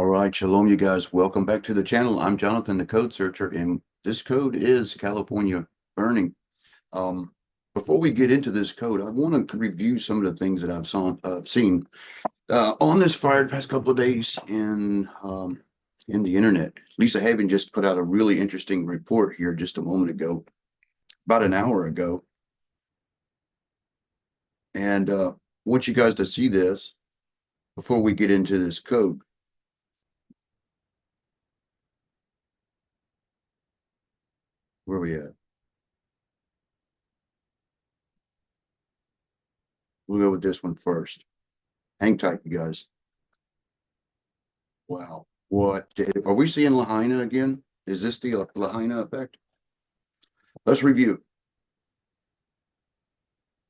All right, shalom, you guys. Welcome back to the channel. I'm Jonathan, the code searcher, and this code is California burning. Before we get into this code, I want to review some of the things that I've seen on this fire the past couple of days in the internet. Lisa Haven just put out a really interesting report here just a moment ago, about an hour ago. And I want you guys to see this before we get into this code. Where are we at? We'll go with this one first. Hang tight, you guys. Wow. What are we seeing Lahaina again? Is this the Lahaina effect? Let's review.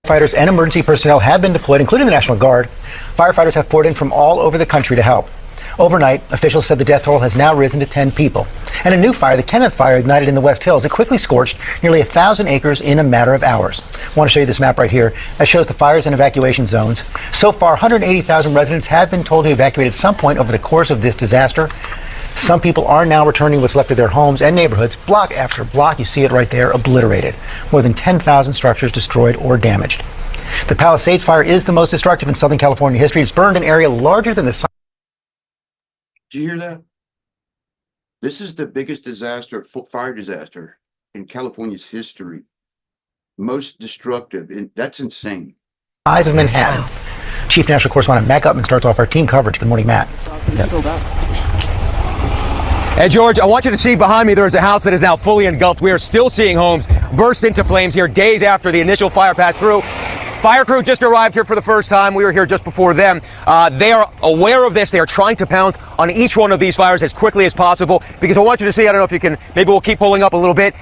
Firefighters and emergency personnel have been deployed, including the National Guard. Firefighters have poured in from all over the country to help. Overnight, officials said the death toll has now risen to 10 people. And a new fire, the Kenneth Fire, ignited in the West Hills. It quickly scorched nearly 1,000 acres in a matter of hours. I want to show you this map right here that shows the fires and evacuation zones. So far, 180,000 residents have been told to evacuate at some point over the course of this disaster. Some people are now returning what's left of their homes and neighborhoods, block after block. You see it right there, obliterated. More than 10,000 structures destroyed or damaged. The Palisades Fire is the most destructive in Southern California history. It's burned an area larger than the... Did you hear that? This is the biggest disaster, fire disaster in California's history. Most destructive, and that's insane. Size of Manhattan. Chief National Correspondent Matt Gutman starts off our team coverage. Good morning, Matt. Hey, George, I want you to see behind me there is a house that is now fully engulfed. We are still seeing homes burst into flames here days after the initial fire passed through. Fire crew just arrived here for the first time. We were here just before them. They are aware of this. They are trying to pounce on each one of these fires as quickly as possible because I want you to see, I don't know if you can, maybe we'll keep pulling up a little bit,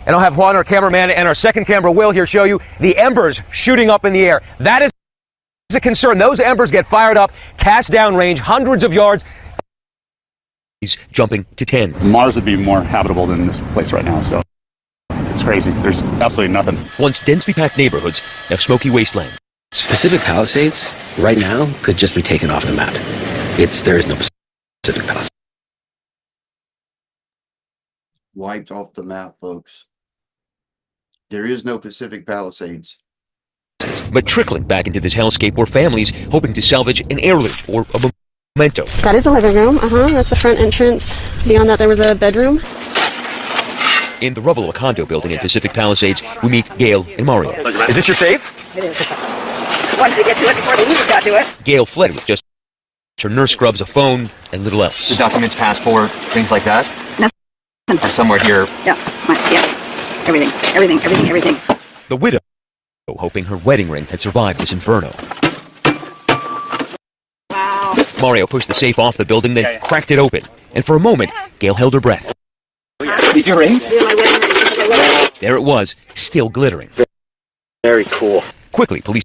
and I'll have Juan, our cameraman, and our second camera, Will, here show you the embers shooting up in the air. That is a concern. Those embers get fired up, cast down range, hundreds of yards. He's jumping to 10. Mars would be more habitable than this place right now, so it's crazy. There's absolutely nothing. Once densely packed neighborhoods, now smoky wasteland. Pacific Palisades, right now, could just be taken off the map. There is no Pacific Palisades. Wiped off the map, folks. There is no Pacific Palisades. But trickling back into this hellscape were families hoping to salvage an heirloom or a memento. That is the living room. That's the front entrance. Beyond that, there was a bedroom. In the rubble of a condo building in Pacific Palisades, we meet Gail and Mario. Is this your safe? It is. Wanted to get to it before the neighbors got to it. Gail fled with just her nurse scrubs, a phone, and little else. The documents, passport, things like that? Nothing. Or somewhere here? Yeah. Everything. The widow, hoping her wedding ring had survived this inferno. Wow. Mario pushed the safe off the building, then cracked it open. And for a moment, Gail held her breath. These your rings? Yeah, my wedding ring. There it was, still glittering. Very cool. Quickly, police.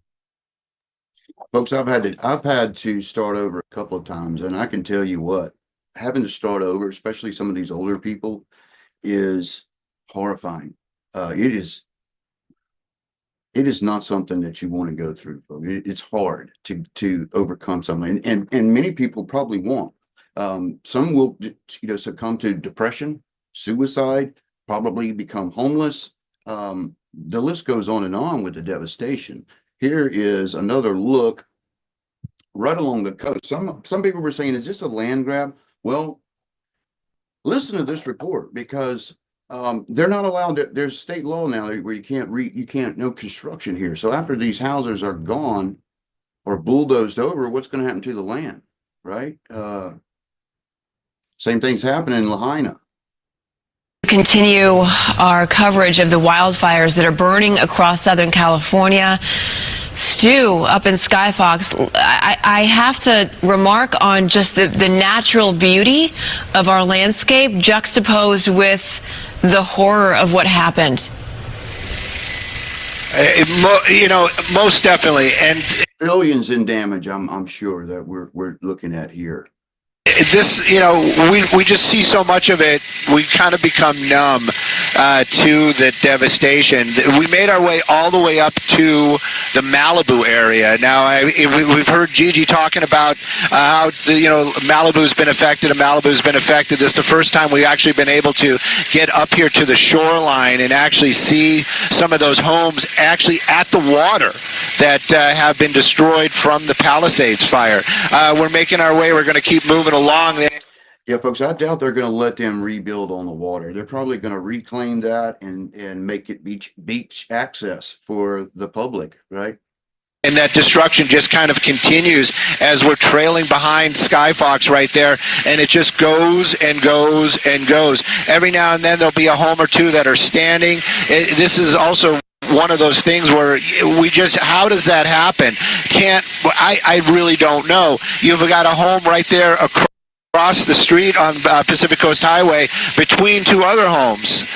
Folks, I've had to start over a couple of times, and I can tell you what, having to start over, especially some of these older people, is horrifying. It is not something that you want to go through, folks. It's hard to overcome something, and many people probably won't. Some will, succumb to depression, suicide, probably become homeless. The list goes on with the devastation. Here is another look right along the coast. Some people were saying, is this a land grab? Well, listen to this report, because they're not allowed to, there's state law now where you can't no construction here. So after these houses are gone or bulldozed over, what's going to happen to the land, right? Same thing's happening in Lahaina. Continue our coverage of the wildfires that are burning across Southern California. Stu, up in Skyfox, I have to remark on just the natural beauty of our landscape juxtaposed with the horror of what happened. Most definitely, and billions in damage. I'm sure that we're looking at here. This, we just see so much of it. We kind of become numb. to the devastation. We made our way all the way up to the Malibu area. Now, we've heard Gigi talking about how Malibu's been affected and Malibu's been affected. This is the first time we've actually been able to get up here to the shoreline and actually see some of those homes actually at the water that have been destroyed from the Palisades fire. We're making our way. We're going to keep moving along. Yeah, folks, I doubt they're going to let them rebuild on the water. They're probably going to reclaim that and make it beach access for the public, right? And that destruction just kind of continues as we're trailing behind Skyfox right there, and it just goes and goes and goes. Every now and then there'll be a home or two that are standing. This is also one of those things where we just, how does that happen? I really don't know. You've got a home right there across the street on Pacific Coast Highway between two other homes,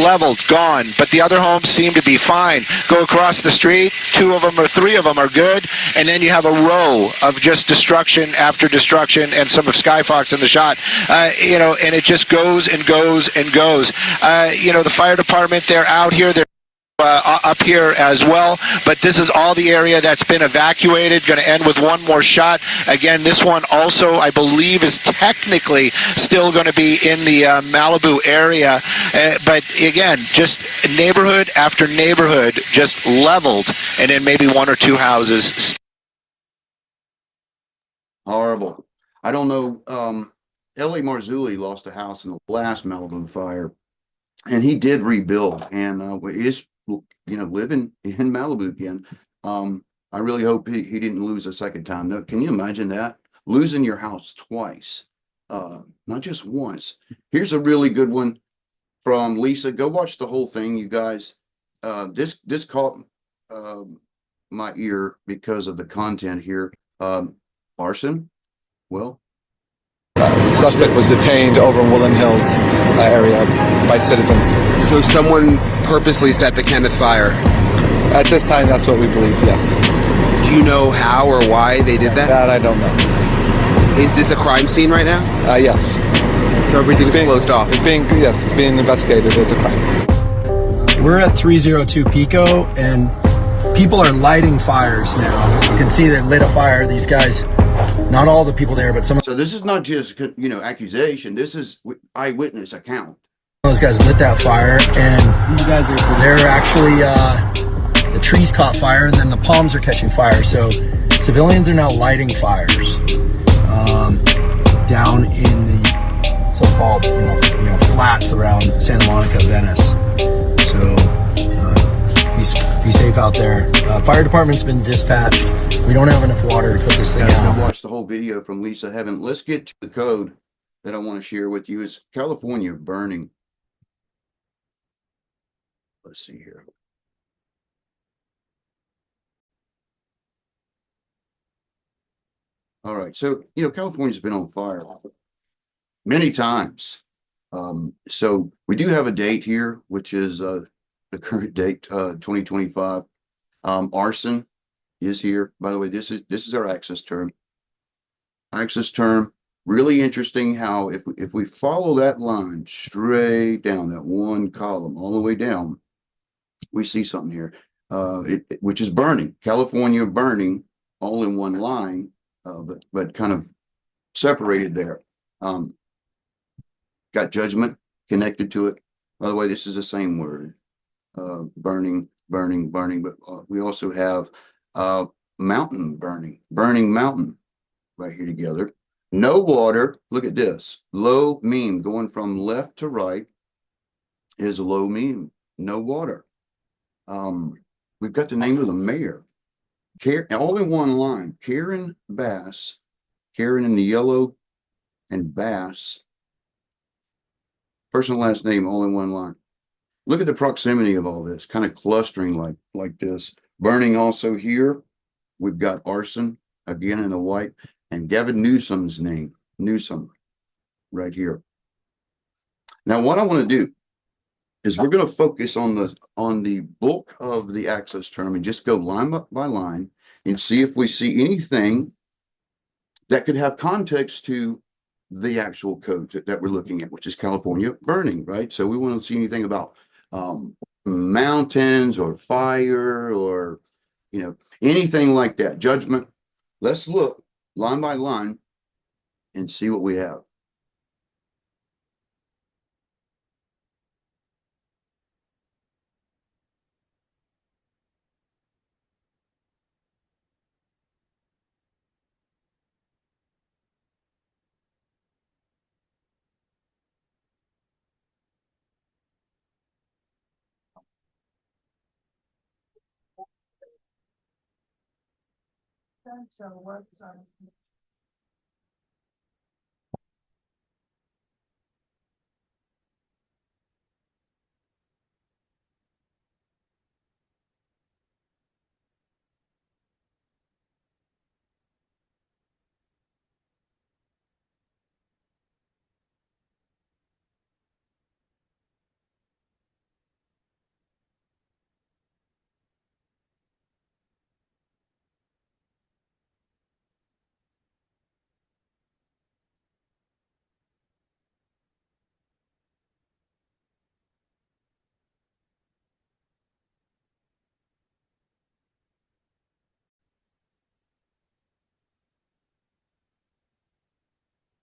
leveled, gone, but the other homes seem to be fine. Go across the street, two of them or three of them are good, and then you have a row of just destruction after destruction, and some of Skyfox in the shot, and it just goes and goes and goes. The fire department, they're out here, they're up here as well, but this is all the area that's been evacuated. Going to end with one more shot. Again, this one also, I believe, is technically still going to be in the Malibu area, but again, just neighborhood after neighborhood just leveled, and then maybe one or two houses. Horrible. I don't know. L.A. Marzulli lost a house in the last Malibu fire, and he did rebuild, and is living in Malibu again. I really hope he didn't lose a second time. No, can you imagine that? Losing your house twice, not just once. Here's a really good one from Lisa. Go watch the whole thing, you guys. This caught my ear because of the content here. Arson. Well, suspect was detained over in Woodland Hills area by citizens. So someone purposely set the Kenneth fire? At this time, that's what we believe, yes. Do you know how or why they did that? That I don't know. Is this a crime scene right now? Yes. So everything's closed off? It's being investigated as a crime. We're at 302 Pico, and people are lighting fires now. You can see they lit a fire. These guys, not all the people there, but some. So this is not just accusation. This is eyewitness account. Those guys lit that fire, and they're actually the trees caught fire, and then the palms are catching fire. So civilians are now lighting fires down in the so-called flats around Santa Monica, Venice. So be safe out there. Fire department's been dispatched. We don't have enough water to put this thing out. Watch the whole video from Lisa Heaven. Let's get to the code that I want to share with you. It's California burning. Let's see here. All right. So, California's been on fire many times. So we do have a date here, which is the current date, 2025. Arson is here. By the way, this is our access term. Access term. Really interesting how if we follow that line straight down, that one column all the way down, we see something here, which is burning. California burning, all in one line, but kind of separated there. Got judgment connected to it. By the way, this is the same word, burning, but we also have mountain burning mountain right here together. No water. Look at this. Low mean going from left to right is low mean. No water. We've got the name of the mayor. All in one line. Karen Bass. Karen in the yellow and Bass. First and last name all in one line. Look at the proximity of all this, kind of clustering like this. Burning also here. We've got arson again in the white. And Gavin Newsom's name, Newsom, right here. Now, what I want to do is we're going to focus on the bulk of the access term and just go line by line and see if we see anything that could have context to the actual code that we're looking at, which is California burning, right? So we want to see anything about mountains or fire or, anything like that. Judgment. Let's look line by line and see what we have.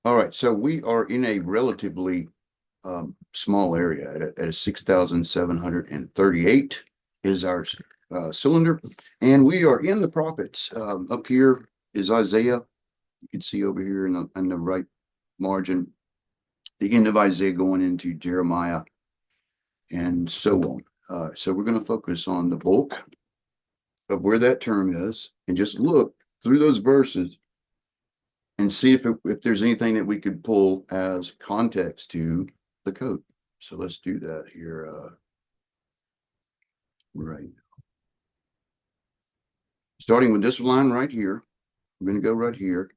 All right, so we are in a relatively small area at a 6,738 is our cylinder, and we are in the prophets. Up here is Isaiah. You can see over here in the right margin, the end of Isaiah going into Jeremiah, and so on. So we're going to focus on the bulk of where that term is, and just look through those verses and see if there's anything that we could pull as context to the code. So let's do that here right now. Starting with this line right here, we're going to go right here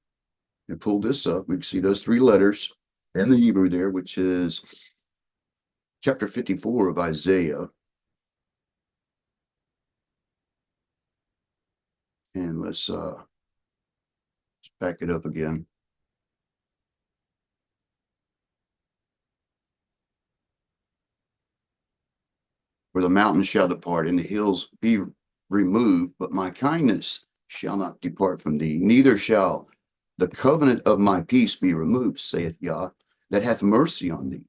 and pull this up. We can see those three letters in the Hebrew there, which is chapter 54 of Isaiah. And let's back it up again. For the mountains shall depart and the hills be removed, but my kindness shall not depart from thee, neither shall the covenant of my peace be removed, saith Yah, that hath mercy on thee.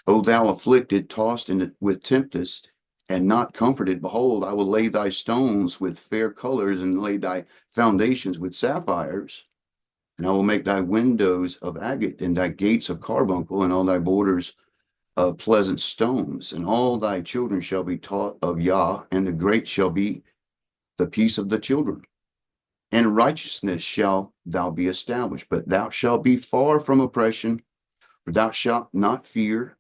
O thou afflicted, tossed with tempest, and not comforted, behold, I will lay thy stones with fair colors, and lay thy foundations with sapphires. And I will make thy windows of agate, and thy gates of carbuncle, and all thy borders of pleasant stones. And all thy children shall be taught of Yah, and the great shall be the peace of the children. And righteousness shall thou be established, but thou shalt be far from oppression, for thou shalt not fear,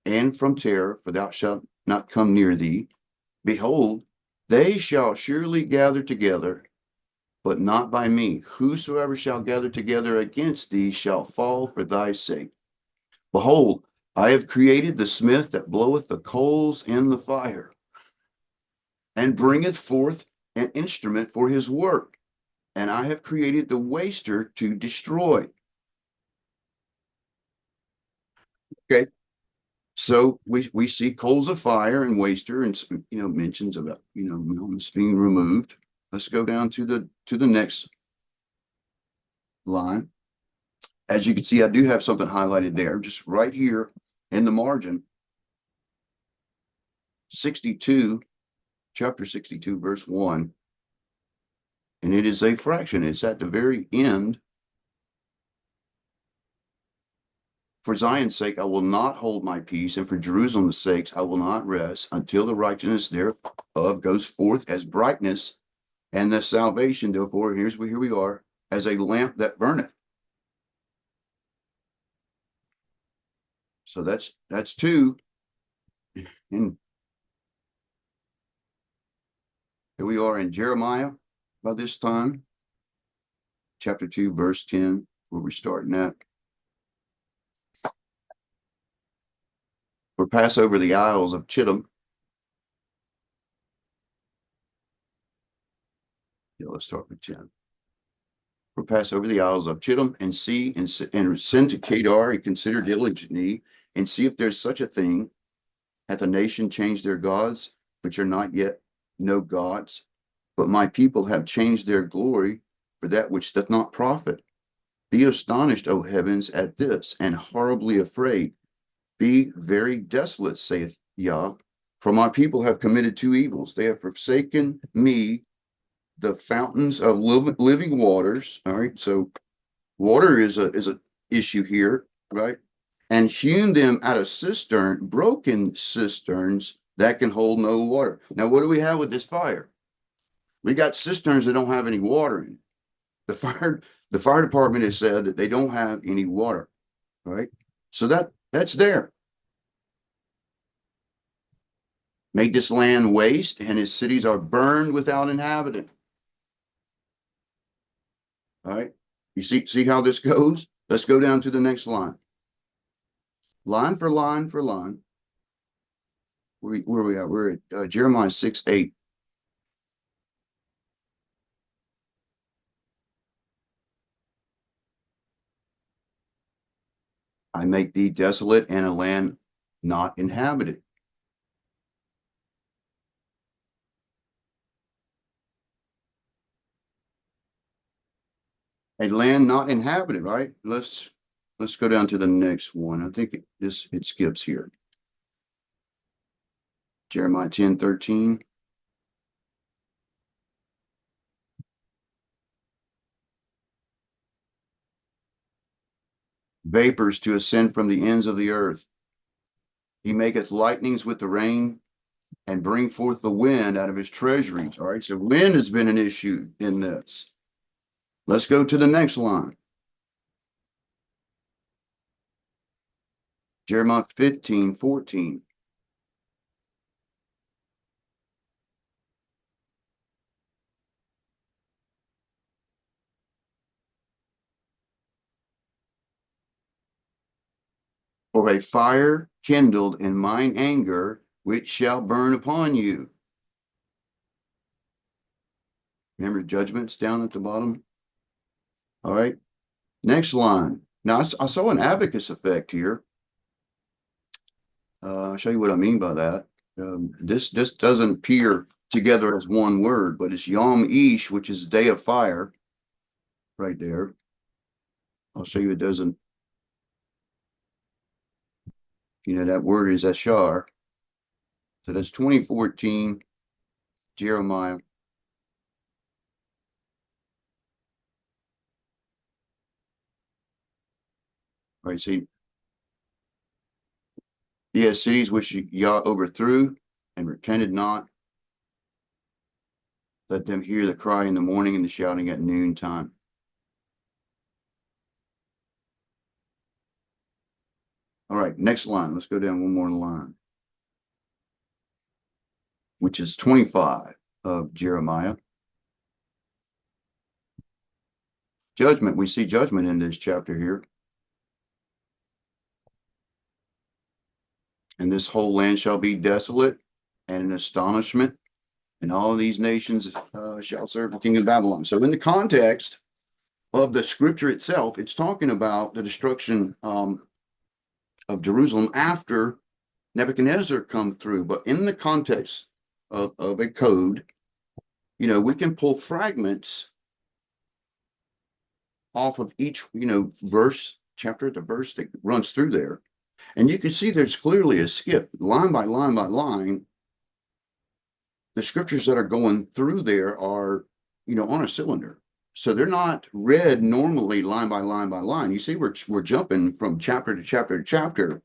and from terror, for thou shalt not come near thee. Behold, they shall surely gather together, but not by me. Whosoever shall gather together against thee shall fall for thy sake. Behold, I have created the smith that bloweth the coals in the fire, and bringeth forth an instrument for his work. And I have created the waster to destroy. Okay. So we see coals of fire and waster, and mentions about mountains being removed. Let's go down to the next line. As you can see, I do have something highlighted there, just right here in the margin. 62, chapter 62, verse 1. And it is a fraction. It's at the very end. For Zion's sake, I will not hold my peace, and for Jerusalem's sake, I will not rest until the righteousness thereof goes forth as brightness, and the salvation, therefore, here we are, as a lamp that burneth. So that's two. And here we are in Jeremiah by this time, chapter 2, verse 10, where we're starting at. For pass over the isles of Chittim. Yeah, let's start with 10. will pass over the isles of Chittim and see and send to Kedar and consider diligently and see if there's such a thing. Hath a nation changed their gods, which are not yet no gods? But my people have changed their glory for that which doth not profit. Be astonished, O heavens, at this, and horribly afraid. Be very desolate, saith Yah, for my people have committed two evils. They have forsaken me, the fountains of living waters. All right, so water is a issue here, right? And hewn them out of broken cisterns that can hold no water. Now, what do we have with this fire? We got cisterns that don't have any water in it. The fire department has said that they don't have any water. All right, so that's there. Make this land waste, and his cities are burned without inhabitant. All right, you see how this goes? Let's go down to the next line. Line for line for line. Where we at? We're at Jeremiah 6:8. I make thee desolate and a land not inhabited. A land not inhabited, right? Let's go down to the next one. I think it skips here. Jeremiah 10:13. Vapors to ascend from the ends of the earth. He maketh lightnings with the rain and bring forth the wind out of his treasuries. All right, so wind has been an issue in this. Let's go to the next line. Jeremiah 15:14. For a fire kindled in mine anger, which shall burn upon you. Remember judgments down at the bottom? All right, next line. Now I saw an abacus effect here. I'll show you what I mean by that. This doesn't appear together as one word, but it's Yom Ish, which is the day of fire, right there. I'll show you it doesn't. You know, that word is Ashar. So that's 2014, Jeremiah. All right, see. Yes, cities which Yah overthrew and repented not. Let them hear the cry in the morning and the shouting at noontime. All right, next line. Let's go down one more line, which is 25 of Jeremiah. Judgment. We see judgment in this chapter here. And this whole land shall be desolate and an astonishment, and all of these nations shall serve the king of Babylon. So in the context of the scripture itself, it's talking about the destruction of Jerusalem after Nebuchadnezzar come through. But in the context of a code, you know, we can pull fragments off of each, you know, verse, chapter to verse that runs through there. And you can see there's clearly a skip, line by line by line. The scriptures that are going through there are, you know, on a cylinder. So they're not read normally line by line by line. You see, we're jumping from chapter to chapter to chapter.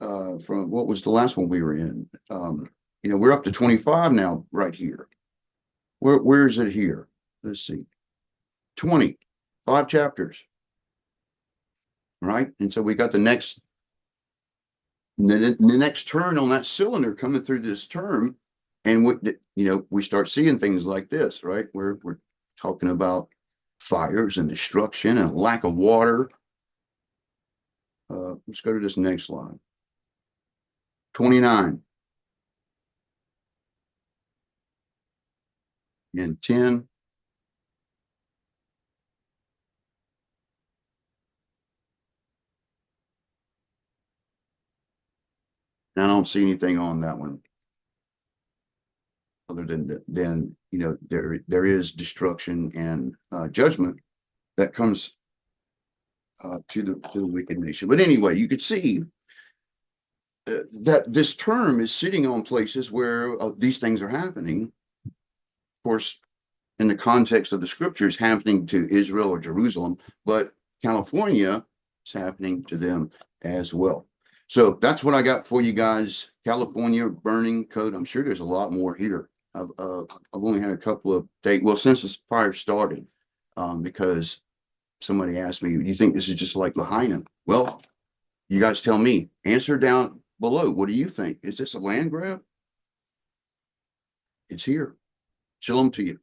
From what was the last one we were in? You know, we're up to 25 now, right here. Where is it here? Let's see. 5 chapters. Right? And so we got the next turn on that cylinder coming through this term. And we start seeing things like this, right? We're talking about fires and destruction and lack of water. Let's go to this next slide. 29 and 10. And I don't see anything on that one. Other than you know, there is destruction and judgment that comes to the wicked nation. But anyway, you could see that this term is sitting on places where these things are happening. Of course, in the context of the scriptures, happening to Israel or Jerusalem, but California is happening to them as well. So that's what I got for you guys. California burning code. I'm sure there's a lot more here. I've only had a couple of days. Well, since this fire started, because somebody asked me, do you think this is just like Lahaina? Well, you guys tell me. Answer down below. What do you think? Is this a land grab? It's here. Shalom to you.